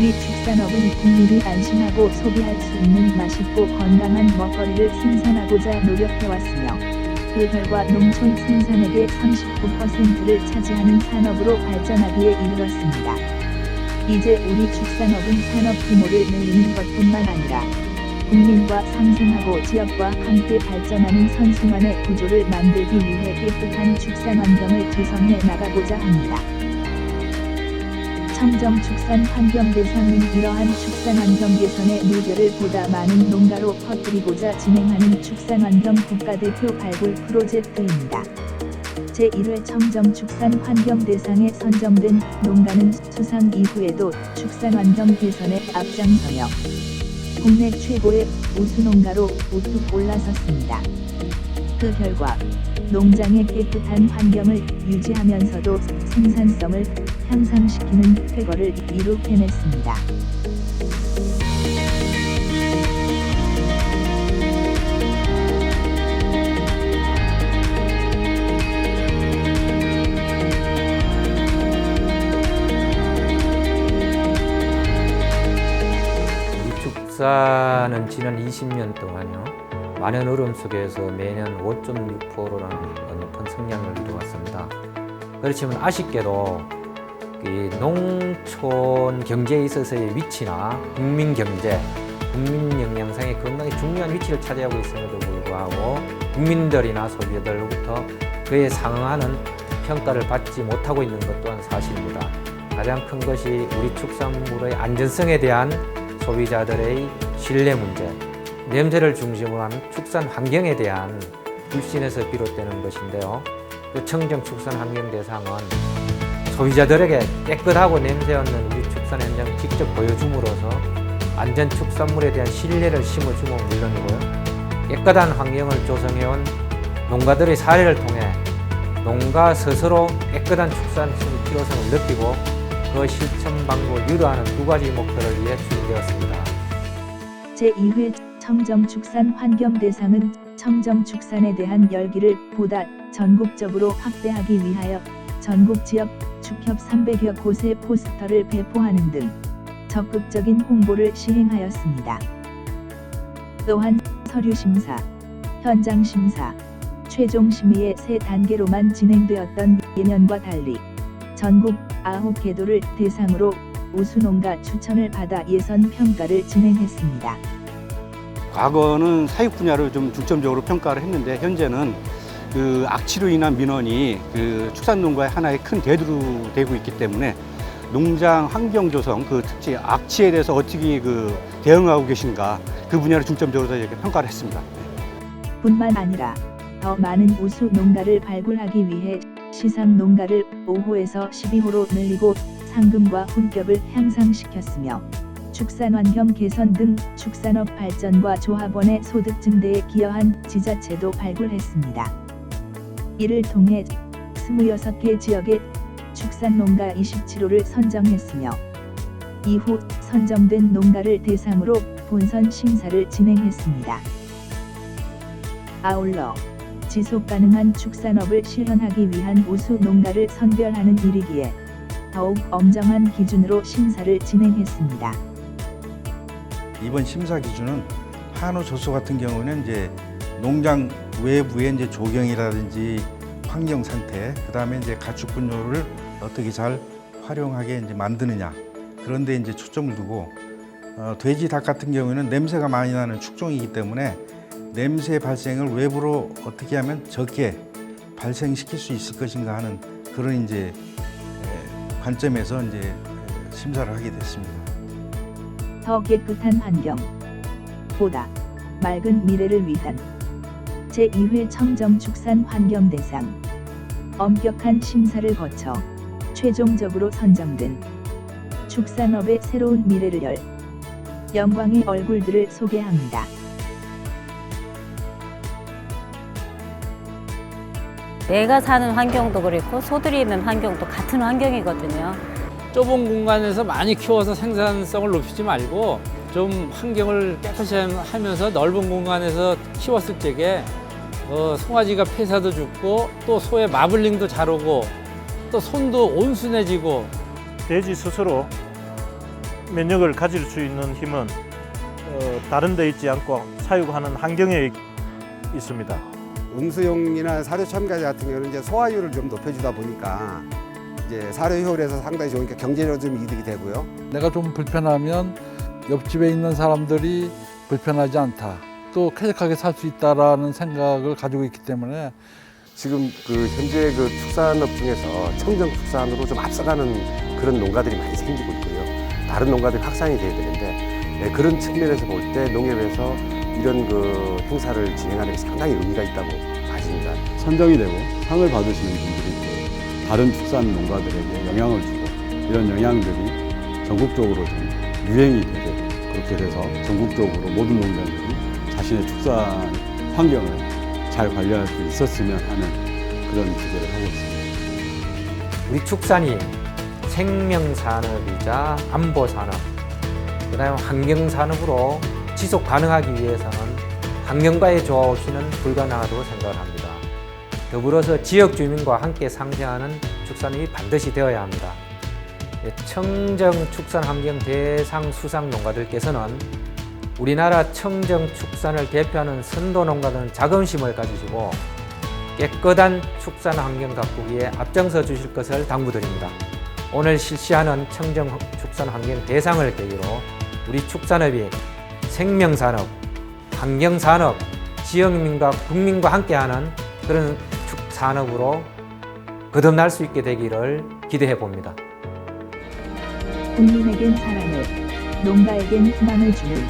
우리 축산업은 국민이 안심하고 소비할 수 있는 맛있고 건강한 먹거리를 생산하고자 노력해왔으며 그 결과 농촌 생산액의 39%를 차지하는 산업으로 발전하기에 이르렀습니다. 이제 우리 축산업은 산업 규모를 늘리는 것뿐만 아니라 국민과 상생하고 지역과 함께 발전하는 선순환의 구조를 만들기 위해 깨끗한 축산 환경을 조성해 나가고자 합니다. 청정 축산 환경 대상은 이러한 축산 환경 개선의 물결을 보다 많은 농가로 퍼뜨리고자 진행하는 축산 환경 국가대표 발굴 프로젝트입니다. 제1회 청정 축산 환경 대상에 선정된 농가는 수상 이후에도 축산 환경 개선에 앞장서며 국내 최고의 우수 농가로 우뚝 올라섰습니다. 그 결과 농장의 깨끗한 환경을 유지하면서도 생산성을 향상시키는 쾌거를 이룩해냈습니다. 우리 축사는 지난 20년 동안요, 많은 어려움 속에서 매년 5.6%라는 높은 성장을 이루어왔습니다. 그렇지만 아쉽게도 이 농촌 경제에 있어서의 위치나 국민 경제, 국민 영양상에 굉장히 중요한 위치를 차지하고 있음에도 불구하고 국민들이나 소비자들로부터 그에 상응하는 평가를 받지 못하고 있는 것 또한 사실입니다. 가장 큰 것이 우리 축산물의 안전성에 대한 소비자들의 신뢰 문제, 냄새를 중심으로 하는 축산 환경에 대한 불신에서 비롯되는 것인데요. 그 청정 축산 환경 대상은 소비자들에게 깨끗하고 냄새 없는 우리 축산 현장을 직접 보여줌으로써 안전 축산물에 대한 신뢰를 심어주면 물론이고요. 깨끗한 환경을 조성해온 농가들의 사례를 통해 농가 스스로 깨끗한 축산의 필요성을 느끼고 그 실천 방법을 유도하는 두 가지 목표를 위해 추진되었습니다. 제2회 청정 축산 환경 대상은 청정 축산에 대한 열기를 보다 전국적으로 확대하기 위하여 전국 지역 축협 300여 곳에 포스터를 배포하는 등 적극적인 홍보를 시행하였습니다. 또한 서류 심사, 현장 심사, 최종 심의의 3단계로만 진행되었던 예년과 달리 전국 9개도를 대상으로 우수농가 추천을 받아 예선 평가를 진행했습니다. 과거는 사육 분야를 좀 중점적으로 평가를 했는데 현재는 그 악취로 인한 민원이 그 축산농가의 하나의 큰 대두로 되고 있기 때문에 농장 환경 조성, 그 특히 악취에 대해서 어떻게 그 대응하고 계신가 그 분야를 중점적으로 이렇게 평가를 했습니다. 뿐만 아니라 더 많은 우수 농가를 발굴하기 위해 시상 농가를 5호에서 12호로 늘리고 상금과 훈격을 향상시켰으며 축산 환경 개선 등 축산업 발전과 조합원의 소득 증대에 기여한 지자체도 발굴했습니다. 이를 통해 26개 지역의 축산 농가 27호를 선정했으며 이후 선정된 농가를 대상으로 본선 심사를 진행했습니다. 아울러 지속 가능한 축산업을 실현하기 위한 우수 농가를 선별하는 일이기에 더욱 엄정한 기준으로 심사를 진행했습니다. 이번 심사 기준은 한우 조소 같은 경우는 이제 농장 외부의 이제 조경이라든지 환경 상태, 그다음에 이제 가축 분뇨를 어떻게 잘 활용하게 이제 만드느냐, 그런데 이제 초점을 두고 돼지, 닭 같은 경우에는 냄새가 많이 나는 축종이기 때문에 냄새 발생을 외부로 어떻게 하면 적게 발생시킬 수 있을 것인가 하는 그런 이제 관점에서 이제 심사를 하게 됐습니다. 더 깨끗한 환경, 보다 맑은 미래를 위한 제2회 청정 축산 환경 대상 엄격한 심사를 거쳐 최종적으로 선정된 축산업의 새로운 미래를 열 영광의 얼굴들을 소개합니다. 내가 사는 환경도 그렇고 소들이 있는 환경도 같은 환경이거든요. 좁은 공간에서 많이 키워서 생산성을 높이지 말고 좀 환경을 깨끗이 하면서 넓은 공간에서 키웠을 적에 송아지가 폐사도 죽고 또 소의 마블링도 잘 오고 또 손도 온순해지고 돼지 스스로 면역을 가질 수 있는 힘은 다른 데 있지 않고 사육하는 환경에 있습니다. 음수용이나 사료 첨가제 같은 경우는 이제 소화율을 좀 높여주다 보니까 이제 사료 효율에서 상당히 좋으니까 경제적으로 좀 이득이 되고요. 내가 좀 불편하면 옆집에 있는 사람들이 불편하지 않다. 또 쾌적하게 살 수 있다라는 생각을 가지고 있기 때문에 지금 현재 축산업 중에서 청정 축산으로 좀 앞서가는 그런 농가들이 많이 생기고 있고요. 다른 농가들이 확산이 돼야 되는데 그런 측면에서 볼 때 농협에서 이런 행사를 진행하는 게 상당히 의미가 있다고 봐집니다. 선정이 되고 상을 받으시는 분들이 다른 축산 농가들에게 영향을 주고 이런 영향들이 전국적으로 좀 유행이 되게 그렇게 돼서 전국적으로 모든 농장들이 자신의 축산 환경을 잘 관리할 수 있었으면 하는 그런 기대를 하고 있습니다. 우리 축산이 생명산업이자 안보산업, 그 다음에 환경산업으로 지속 가능하기 위해서는 환경과의 조화없이는 불가능하다고 생각을 합니다. 더불어서 지역 주민과 함께 상생하는 축산업이 반드시 되어야 합니다. 청정 축산 환경 대상 수상 농가들께서는 우리나라 청정 축산을 대표하는 선도 농가들은 자긍심을 가지시고 깨끗한 축산 환경 가꾸기에 앞장서 주실 것을 당부드립니다. 오늘 실시하는 청정 축산 환경 대상을 계기로 우리 축산업이 생명산업, 환경산업, 지역민과 국민과 함께하는 그런 산업으로 거듭날 수 있게 되기를 기대해 봅니다. 국민에겐 사랑을, 농가에겐 희망을 주는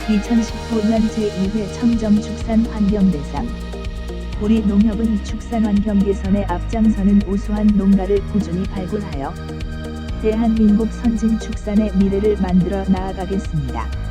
2015년 제2회 청정축산 환경대상. 우리 농협은 축산 환경 개선에 앞장서는 우수한 농가를 꾸준히 발굴하여 대한민국 선진 축산의 미래를 만들어 나아가겠습니다.